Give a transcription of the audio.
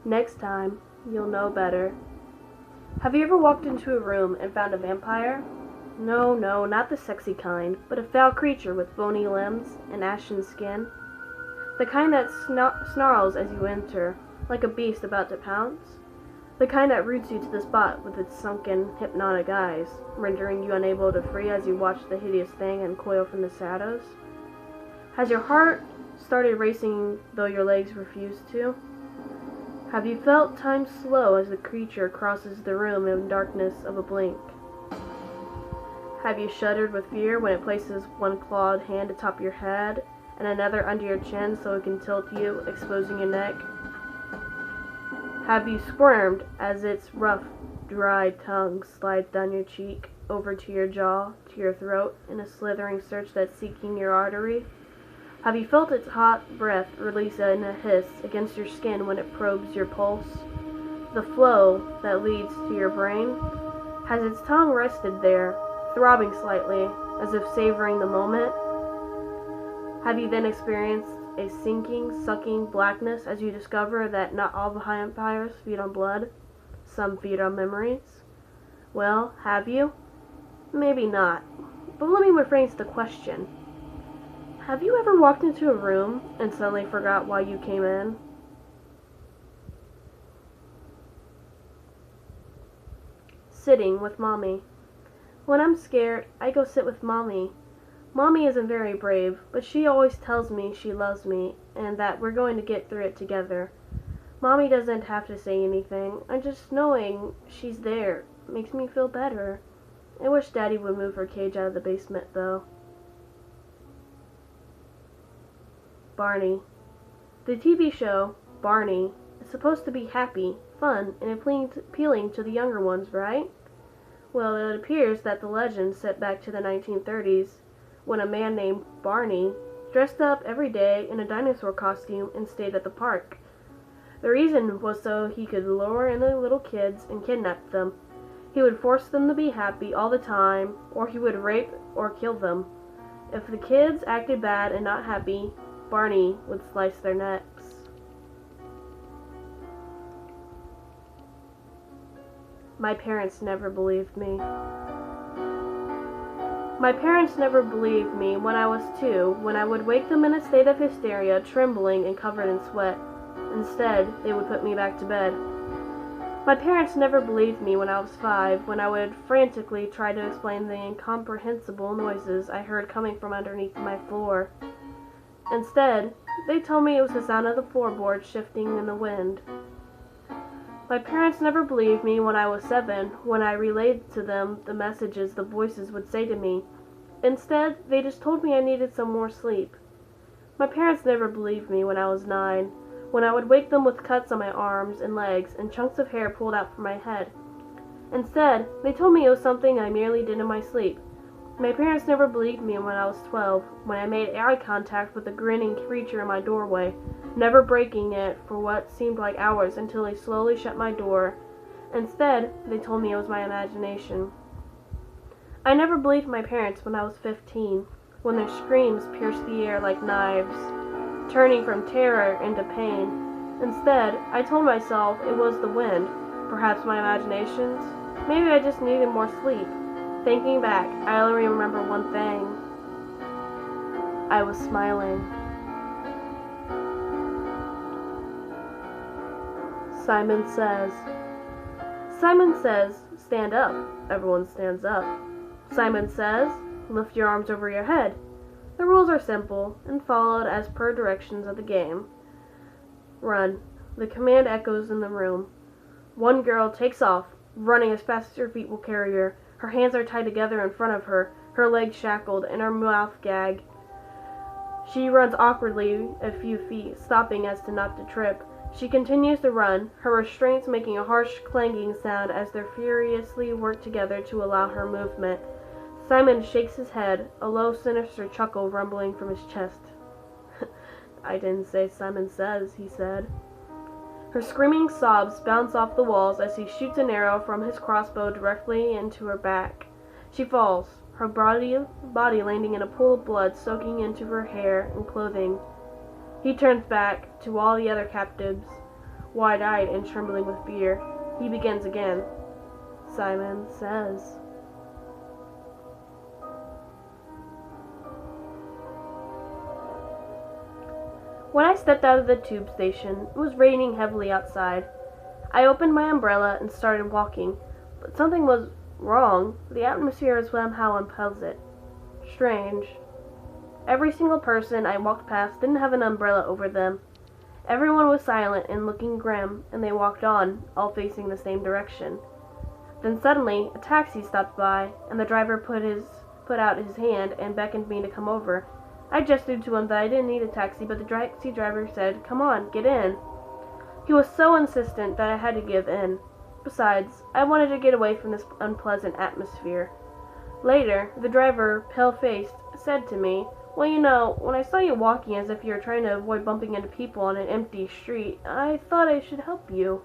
Next time, you'll know better. Have you ever walked into a room and found a vampire? No, no, not the sexy kind, but a foul creature with bony limbs and ashen skin. The kind that snarls as you enter, like a beast about to pounce. The kind that roots you to the spot with its sunken, hypnotic eyes, rendering you unable to free as you watch the hideous thing uncoil from the shadows. Has your heart started racing though your legs refuse to? Have you felt time slow as the creature crosses the room in darkness of a blink? Have you shuddered with fear when it places one clawed hand atop your head and another under your chin so it can tilt you, exposing your neck? Have you squirmed as its rough, dry tongue slides down your cheek, over to your jaw, to your throat, in a slithering search that's seeking your artery? Have you felt its hot breath release in a hiss against your skin when it probes your pulse? The flow that leads to your brain? Has its tongue rested there, throbbing slightly, as if savoring the moment? Have you then experienced a sinking, sucking blackness as you discover that not all vampires feed on blood? Some feed on memories? Well, have you? Maybe not. But let me rephrase the question. Have you ever walked into a room and suddenly forgot why you came in? Sitting with Mommy. When I'm scared, I go sit with Mommy. Mommy isn't very brave, but she always tells me she loves me and that we're going to get through it together. Mommy doesn't have to say anything, and just knowing she's there makes me feel better. I wish Daddy would move her cage out of the basement, though. Barney. The TV show, Barney, is supposed to be happy, fun, and appealing to the younger ones, right? Well, it appears that the legend set back to the 1930s, when a man named Barney dressed up every day in a dinosaur costume and stayed at the park. The reason was so he could lure in the little kids and kidnap them. He would force them to be happy all the time, or he would rape or kill them. If the kids acted bad and not happy, Barney would slice their necks. My parents never believed me. My parents never believed me when I was 2, when I would wake them in a state of hysteria, trembling and covered in sweat. Instead, they would put me back to bed. My parents never believed me when I was 5, when I would frantically try to explain the incomprehensible noises I heard coming from underneath my floor. Instead, they told me it was the sound of the floorboards shifting in the wind. My parents never believed me when I was 7, when I relayed to them the messages the voices would say to me. Instead, they just told me I needed some more sleep. My parents never believed me when I was 9, when I would wake them with cuts on my arms and legs and chunks of hair pulled out from my head. Instead, they told me it was something I merely did in my sleep. My parents never believed me when I was 12, when I made eye contact with a grinning creature in my doorway, never breaking it for what seemed like hours until he slowly shut my door. Instead, they told me it was my imagination. I never believed my parents when I was 15, when their screams pierced the air like knives, turning from terror into pain. Instead, I told myself it was the wind, perhaps my imaginations. Maybe I just needed more sleep. Thinking back, I only remember one thing. I was smiling. Simon says. Simon says, stand up. Everyone stands up. Simon says, lift your arms over your head. The rules are simple and followed as per directions of the game. Run. The command echoes in the room. One girl takes off, running as fast as her feet will carry her. Her hands are tied together in front of her, her legs shackled, and her mouth gagged. She runs awkwardly a few feet, stopping as to not to trip. She continues to run, her restraints making a harsh clanging sound as they furiously work together to allow her movement. Simon shakes his head, a low, sinister chuckle rumbling from his chest. I didn't say Simon says, he said. Her screaming sobs bounce off the walls as he shoots an arrow from his crossbow directly into her back. She falls, her body landing in a pool of blood soaking into her hair and clothing. He turns back to all the other captives. Wide-eyed and trembling with fear, he begins again. Simon Says. When I stepped out of the tube station, it was raining heavily outside. I opened my umbrella and started walking, but something was wrong. The atmosphere was somehow unpleasant. Strange. Every single person I walked past didn't have an umbrella over them. Everyone was silent and looking grim, and they walked on, all facing the same direction. Then suddenly, a taxi stopped by, and the driver put out his hand and beckoned me to come over. I gestured to him that I didn't need a taxi, but the taxi driver said, "Come on, get in." He was so insistent that I had to give in. Besides, I wanted to get away from this unpleasant atmosphere. Later, the driver, pale-faced, said to me, "Well, you know, when I saw you walking as if you were trying to avoid bumping into people on an empty street, I thought I should help you."